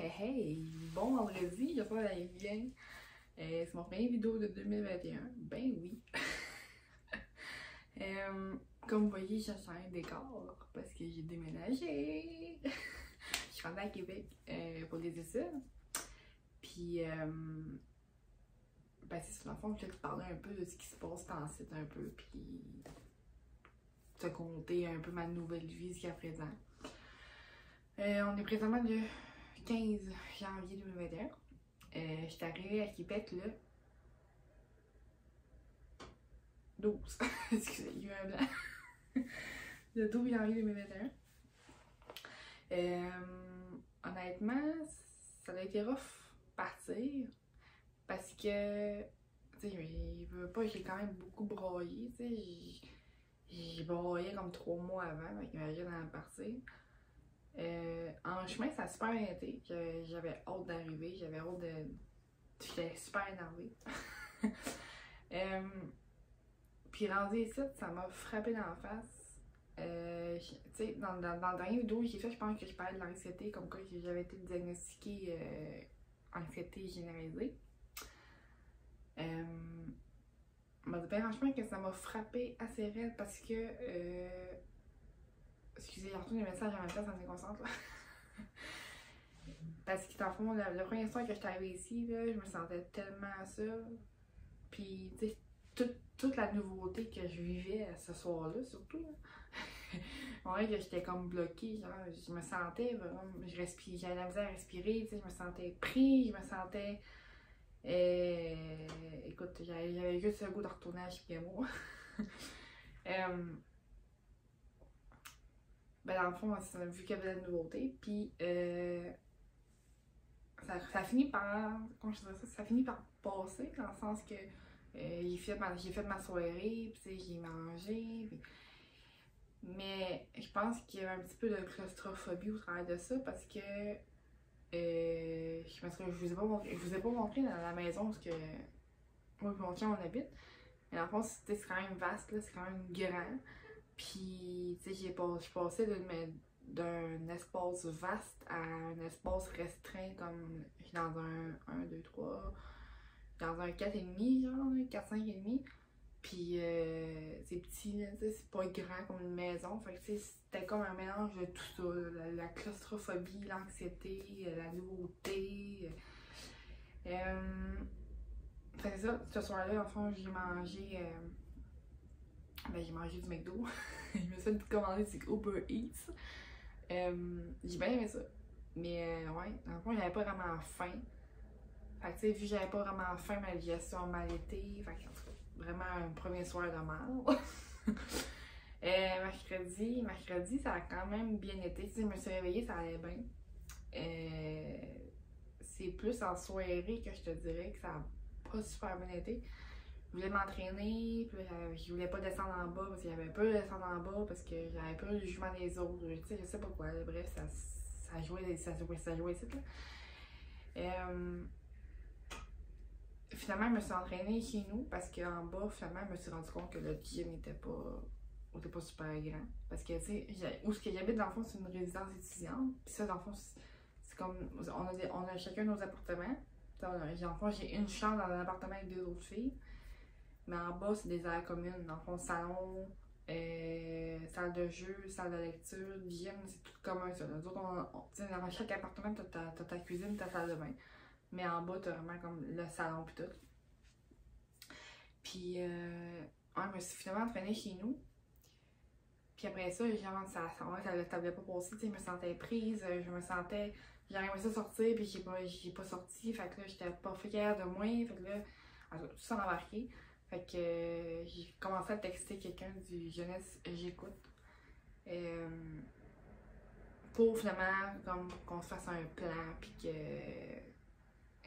Hey hey, bon vendredi, j'espère que vous allez bien. C'est mon premier vidéo de 2021. Ben oui. Comme vous voyez, j'ai changé de décor parce que j'ai déménagé. Je suis rentrée à Québec pour des études. Puis, ben c'est sur le fond, je vais te parler un peu de ce qui se passe dans le site un peu. Puis, te conter un peu ma nouvelle vie jusqu'à présent. On est présentement le 15 janvier 2021. Je suis arrivée à Québec le 12. Excusez, il y a eu un blanc. Le 12 janvier 2021. Honnêtement, ça a été rough partir parce que, tu sais, il veut pas, j'ai quand même beaucoup broyé, tu sais. J'ai broyé comme 3 mois avant, donc imagine à partir. En chemin, ça a super bien été. J'avais hâte d'arriver, j'avais hâte de. J'étais super énervée. Puis rendu ici, ça m'a frappé dans la face. Tu sais, dans le dernier vidéo que j'ai fait, je pense que je parlais de l'anxiété, comme quoi j'avais été diagnostiquée anxiété généralisée. Franchement, que ça m'a frappé assez raide parce que. Excusez, j'ai reçu des messages en même temps, ça me déconcentre là. Parce que dans le fond, le premier soir que j'étais arrivée ici, là, je me sentais tellement ça. Puis, tu sais, toute la nouveauté que je vivais ce soir-là, surtout. On dirait que j'étais comme bloquée, genre, je me sentais vraiment, j'avais la misère à respirer, tu sais, je me sentais pris, je me sentais. Écoute, j'avais juste le goût de retourner à Chicago. Ben, dans le fond, on a vu qu'il y avait de la nouveauté, puis ça finit par. Comment je dirais ça? Ça finit par passer, dans le sens que j'ai fait ma soirée, puis j'ai mangé. Puis... Mais je pense qu'il y a un petit peu de claustrophobie au travers de ça, parce que je vous ai pas montré dans la maison parce que moi et mon chien on habite. Mais dans le fond, c'est quand même vaste, c'est quand même grand. Puis, tu sais, je suis passée d'un espace vaste à un espace restreint, comme dans un 2 3 dans un 4,5, genre, 4, 5,5. Puis, c'est petit, c'est pas grand comme une maison. Fait que, tu sais, c'était comme un mélange de tout ça, la claustrophobie, l'anxiété, la nouveauté. Fait que ça, ce soir-là, en fond, j'ai mangé du McDo. Je me suis commandé du Uber Eats. J'ai bien aimé ça. Mais ouais, dans le fond, j'avais pas vraiment faim. Fait que tu sais, vu que j'avais pas vraiment faim, ma digestion mal été. Fait que, en tout cas, vraiment un premier soir de mal. Mercredi, ça a quand même bien été. Tu sais, je me suis réveillée, ça allait bien. C'est plus en soirée que je te dirais que ça a pas super bien été. Je voulais m'entraîner, puis je voulais pas descendre en bas parce qu'il y avait peur de descendre en bas parce que j'avais peur du jugement des autres. Tu sais, je sais pas quoi. Bref, ça jouait ici, là. Finalement, je me suis entraînée chez nous parce qu'en bas, finalement, je me suis rendu compte que le gym n'était pas super grand. Parce que, tu sais, où ce que j'habite, dans le fond, c'est une résidence étudiante. Puis ça, dans le fond, c'est comme. On a chacun nos appartements. Dans le fond, j'ai une chambre dans un appartement avec 2 autres filles. Mais en bas, c'est des aires communes. Dans le fond, salon, salle de jeu, salle de lecture, gym, c'est tout commun ça. Nous autres, dans chaque appartement, t'as ta cuisine, ta salle de bain. Mais en bas, t'as vraiment comme le salon pis tout. Puis, ouais, je me suis finalement entraînée chez nous. Puis après ça, genre, ça t'avait pas passé, tu sais, je me sentais prise, j'aurais aimé ça sortir, puis j'ai pas sorti, fait que là, j'étais pas fière de moi, fait que là, tout ça embarqué. Fait que j'ai commencé à texter quelqu'un du Jeunesse J'écoute. Pour finalement, comme, qu'on se fasse un plan, puis que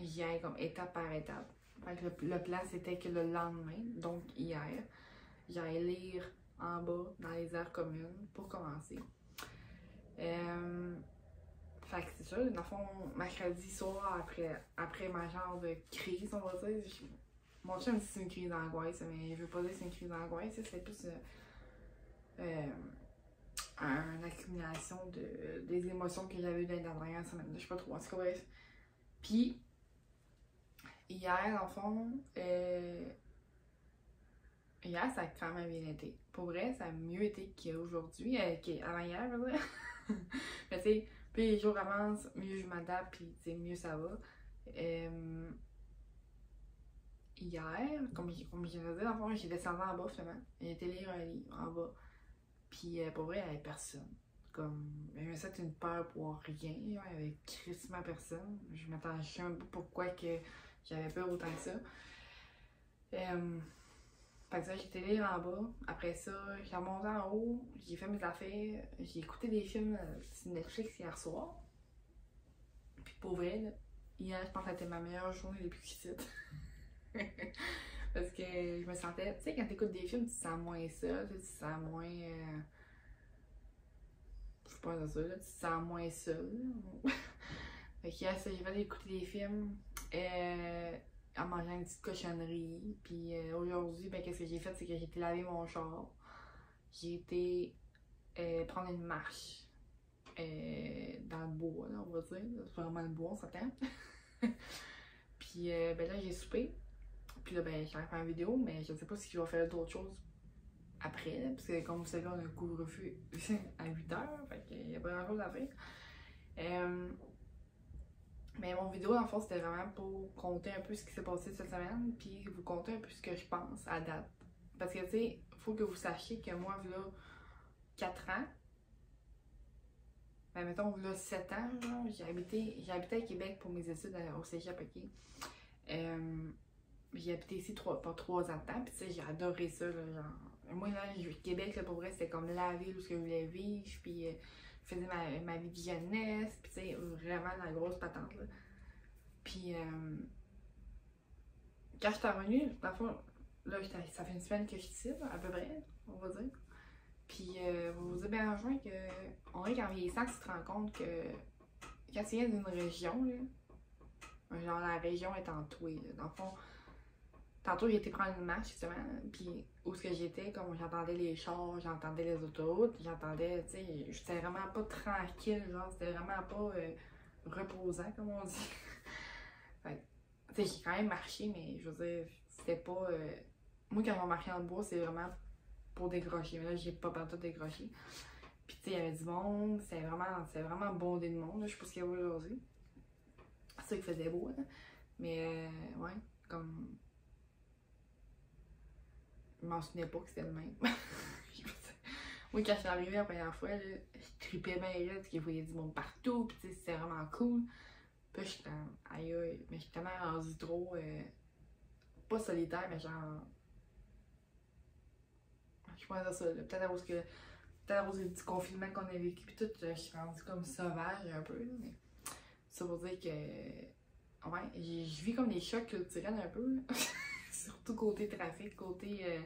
j'y aille comme étape par étape. Fait que le plan, c'était que le lendemain, donc hier, j'allais lire en bas dans les aires communes pour commencer. Fait que c'est ça, dans le fond, mercredi soir, après ma genre de crise, on va dire, mon chum me dit que c'est une crise d'angoisse, mais je veux pas dire que c'est une crise d'angoisse, c'est plus une accumulation des émotions que j'avais eues dans la dernière semaine. Je sais pas trop, en tout cas, bref. Puis, hier, dans le fond, hier, ça a quand même bien été. Pour vrai, ça a mieux été qu'aujourd'hui, qu'avant hier, je veux dire. Mais tu sais, plus les jours avancent, mieux je m'adapte, puis tu sais, mieux ça va. Hier, comme je viens de dire, dans le fond, j'ai descendu en bas finalement. J'ai été lire un livre en bas. Puis pour vrai, il n'y avait personne. Comme, j'avais ça une peur pour rien. Il n'y avait crissement personne. Je m'attendais, je sais un peu pourquoi que j'avais peur autant que ça. Fait que ça, j'étais lire en bas. Après ça, j'ai remonté en haut, j'ai fait mes affaires, j'ai écouté des films sur Netflix hier soir. Puis pour vrai, là, hier, je pense que c'était ma meilleure journée depuis que je suis ici. Parce que je me sentais, tu sais, quand t'écoutes des films, tu te sens moins seul, tu te sens moins. Je sais pas ça, là, tu te sens moins seul. Fait que hier, j'ai fait écouter des films en mangeant une petite cochonnerie. Puis aujourd'hui, ben, qu'est-ce que j'ai fait, c'est que j'ai été laver mon char. J'ai été prendre une marche dans le bois, là, on va dire. C'est vraiment le bois, on s'attend. Puis ben là, j'ai soupé. Puis là, ben, j'arrive à faire une vidéo, mais je sais pas si je vais faire d'autres choses après, là, parce que comme vous savez, on a un couvre-feu à 8h, fait qu'il n'y a pas grand-chose à faire. Mais mon vidéo, en fait, c'était vraiment pour compter un peu ce qui s'est passé cette semaine, puis vous compter un peu ce que je pense à date. Parce que, tu sais, il faut que vous sachiez que moi, là, 4 ans, ben, mettons, là, 7 ans, j'ai habité à Québec pour mes études au cégep, ok? J'ai habité ici pas 3 ans de temps, puis tu sais, j'ai adoré ça, là, genre. Moi, là, Québec, là, pour vrai, c'était comme la ville où je voulais vivre, puis je faisais ma vie de jeunesse, puis tu sais, vraiment la grosse patente, là. Puis, quand je suis revenue, dans le fond, là, ça fait une semaine que je suis ici, là, à peu près, on va dire. Puis, vous vous dites bien en juin que, on dirait qu'en vieillissant, tu te rends compte que quand tu viens d'une région, là, genre la région est entourée, là, dans le fond. Tantôt, j'ai été prendre une marche, justement, puis où ce que j'étais, comme j'entendais les chars, j'entendais les autoroutes, j'entendais, tu sais, j'étais vraiment pas tranquille, genre, c'était vraiment pas reposant, comme on dit. Fait tu sais, j'ai quand même marché, mais je veux dire, c'était pas. Moi, quand je vais marcher dans le bois, c'est vraiment pour décrocher, mais là, j'ai pas partout décroché. Puis, tu sais, il y avait du monde, c'était vraiment bondé de monde, là, je sais pas ce qu'il y a aujourd'hui. C'est ça qui faisait beau, là. Mais, ouais, comme. Je m'en souvenais pas que c'était le même. Moi, quand je suis arrivée la première fois, là, je tripais bien là, parce qu'il voyait du monde partout, pis tu sais, c'était vraiment cool. Puis là, j'étais aïe aïe, mais j'étais tellement rendue trop, pas solitaire, mais genre, je pense à ça, là. Peut-être à cause du confinement qu'on a vécu, pis tout, je suis rendue comme sauvage un peu, là, mais ça veut dire que, ouais, je vis comme des chocs culturels un peu, là. Surtout côté trafic, côté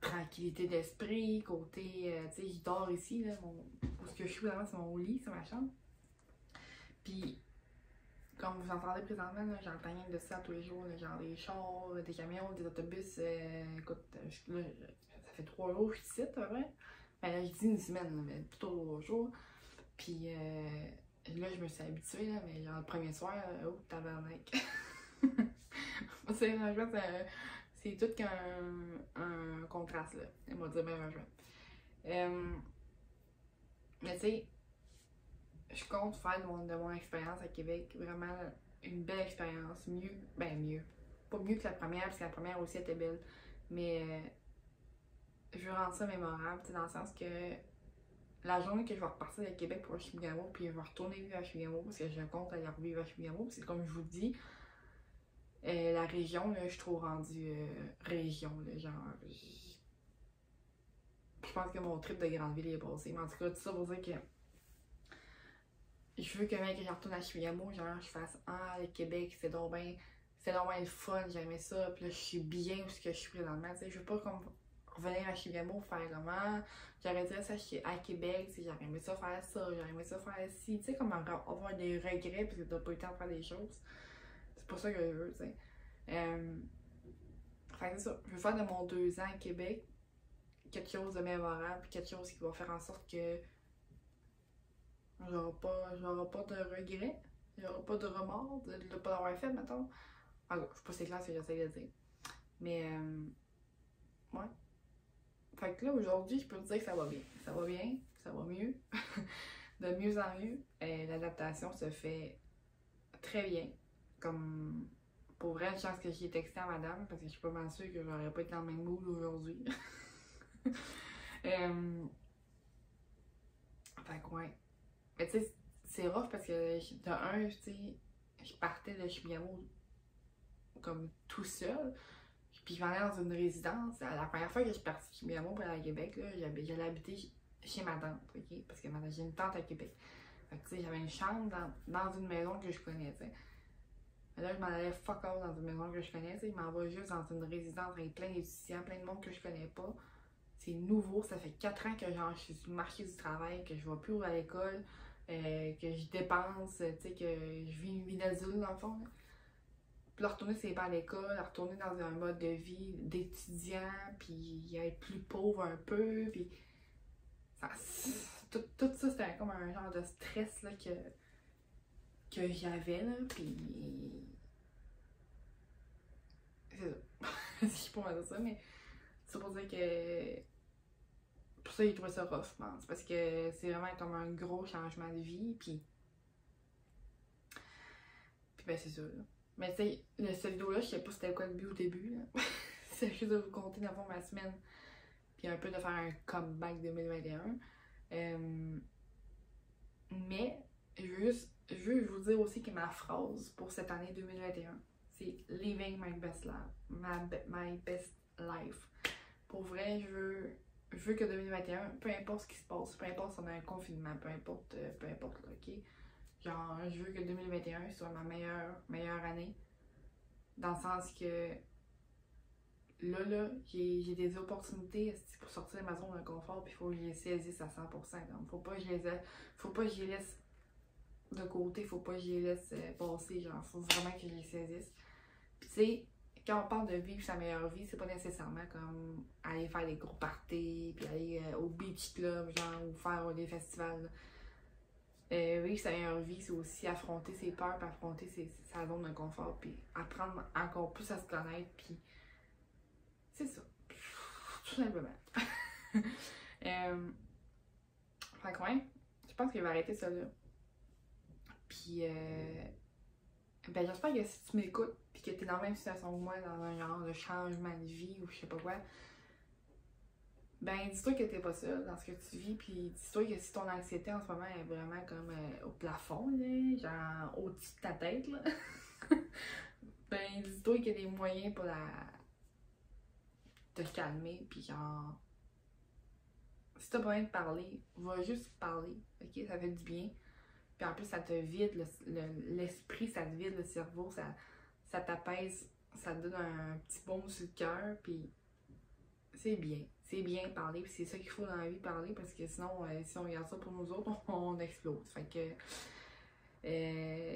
tranquillité d'esprit, côté, tu sais, je dors ici, là, où ce que je suis vraiment, c'est mon lit, c'est ma chambre. Puis, comme vous entendez présentement, j'entends rien de ça tous les jours, là, genre des chars, des camions, des autobus, écoute, là, ça fait 3 jours que je suis ici, à vrai. Ben là, je dis une semaine, là, mais plutôt 3 jours. Puis là, je me suis habituée, là, mais genre le premier soir, oh, tabarnak. C'est tout qu'un contraste, là. Elle m'a dit bien rejoint. Mais tu sais, je compte faire de mon expérience à Québec vraiment une belle expérience. Mieux. Pas mieux que la première, parce que la première aussi était belle. Mais je veux rendre ça mémorable, dans le sens que la journée que je vais repartir de Québec pour Chibougamau, puis je vais retourner vivre à Chibougamau, parce que je compte aller revivre à Chibougamau, parce que comme je vous dis, la région, là, je suis trop rendue région, là, genre. Je pense que mon trip de grande ville est passé. Mais en tout cas, tout ça pour dire que je veux que mec, je retourne à Chibougamau, genre, je fasse le Québec, c'est donc bien le fun, j'aimais ça, puis là, je suis bien où je suis présentement, tu sais. Je veux pas comme revenir à Chibougamau, faire comment, j'arrêterais ça à Québec, tu sais, j'aurais aimé ça faire ça, j'aurais aimé ça faire ci, tu sais, comme avoir des regrets parce que t'as pas eu le temps de faire des choses. C'est pas ça que je veux, tu sais. Fait que c'est ça, je veux faire de mon 2 ans à Québec quelque chose de mémorable, puis quelque chose qui va faire en sorte que j'aurai pas de regrets, j'aurai pas de remords de ne pas l'avoir fait, mettons. Alors, je sais pas si c'est clair ce que j'essaie de dire. Mais, ouais. Fait que là, aujourd'hui, je peux te dire que ça va bien. Ça va bien, ça va mieux. De mieux en mieux. L'adaptation se fait très bien. Comme, pour vrai, je pense que j'ai texté à madame, parce que je suis pas mal sûre que j'aurais pas été dans le même mood aujourd'hui. Fait que, ouais. Mais tu sais, c'est rough parce que, de un, tu sais, je partais de Chimiamo comme tout seul. Puis je m'allais dans une résidence. La première fois que je suis partie de Chimiamo pour aller à Québec, j'allais habiter chez ma tante, ok? Parce que j'ai une tante à Québec. Fait que tu sais, j'avais une chambre dans une maison que je connais, tu sais. Mais là, je m'en allais fuck all dans une maison que je connais, tu sais. Je m'en vais juste dans une résidence avec plein d'étudiants, plein de monde que je connais pas. C'est nouveau, ça fait 4 ans que genre, je suis sur le marché du travail, que je vais plus à l'école, que je dépense, tu sais, que je vis une vie d'adulte dans le fond. Là. Puis là, retourner c'est pas à l'école, retourner dans un mode de vie d'étudiant, puis être plus pauvre un peu, puis ça, tout ça c'était comme un genre de stress là, que j'avais là, puis c'est ça. Je sais pas comment dire ça, mais c'est pour dire que pour ça, il trouvait ça rough, je pense. Parce que c'est vraiment comme un gros changement de vie. Puis ben, c'est ça. Là. Mais tu sais, cette vidéo-là, je sais pas c'était quoi le but au début. C'est juste de vous compter dans le fond ma semaine. Puis un peu de faire un comeback 2021. Mais je veux vous dire aussi que ma phrase pour cette année 2021, c'est Living my best life. My best life. Pour vrai, je veux que 2021, peu importe ce qui se passe, peu importe si on a un confinement, peu importe là, ok? Genre, je veux que 2021 soit ma meilleure année. Dans le sens que là, j'ai des opportunités pour sortir de ma zone de confort, puis il faut que je les saisisse à 100%. Comme, faut pas que je les laisse de côté, faut pas que je les laisse passer. Genre, faut vraiment que je les saisisse. Puis tu sais, quand on parle de vivre sa meilleure vie, c'est pas nécessairement comme aller faire des gros parties, puis aller au beach club, genre, ou faire des festivals. Vivre sa meilleure vie, c'est aussi affronter ses peurs, puis affronter sa zone de confort, puis apprendre encore plus à se connaître, puis c'est ça. Tout simplement. Fait que ouais, je pense que je vais arrêter ça là. Puis ben j'espère que si tu m'écoutes puis que t'es dans la même situation que moi, dans un genre de changement de vie ou je sais pas quoi, ben dis-toi que t'es pas seul dans ce que tu vis, puis dis-toi que si ton anxiété en ce moment est vraiment comme au plafond, là, genre au-dessus de ta tête, là, ben dis-toi qu'il y a des moyens pour te calmer, puis genre, si t'as besoin de parler, va juste parler, ok? Ça fait du bien. Puis en plus, ça te vide l'esprit, ça te vide le cerveau, ça t'apaise, ça te donne un petit baume sur le cœur, puis c'est bien. C'est bien parler, puis c'est ça qu'il faut dans la vie, parler, parce que sinon, si on regarde ça pour nous autres, on explose. Fait que,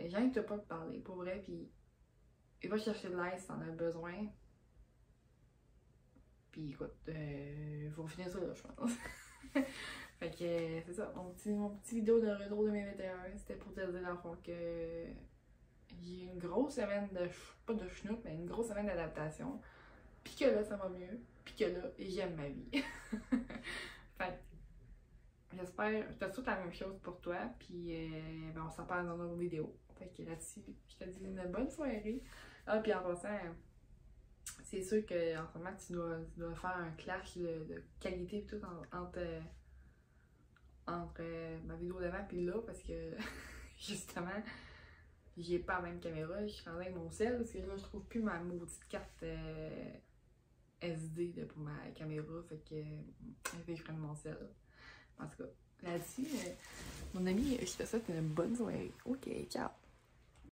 j'invite pas de parler, pour vrai, puis va chercher de l'aide si t'en as besoin. Puis écoute, faut finir ça là, je pense. Fait que c'est ça, mon petit vidéo de retour 2021, c'était pour te dire dans le fond que j'ai une grosse semaine pas de chenoute, mais une grosse semaine d'adaptation. Puis que là, ça va mieux. Puis que là, j'aime ma vie. Fait que j'espère, je te souhaite la même chose pour toi. Puis ben, on s'en parle dans nos vidéos. Fait que là-dessus, je te dis une bonne soirée. Ah, puis en passant, c'est sûr qu'en ce moment, tu dois faire un clash de qualité et tout entre ma vidéo d'avant et là, parce que justement, j'ai pas la même caméra, je suis rentrée avec mon sel, parce que là, je trouve plus ma maudite carte SD pour ma caméra, fait que je prenne mon sel. En tout cas, là-dessus, mon ami, je te souhaite une bonne soirée. Ok, ciao!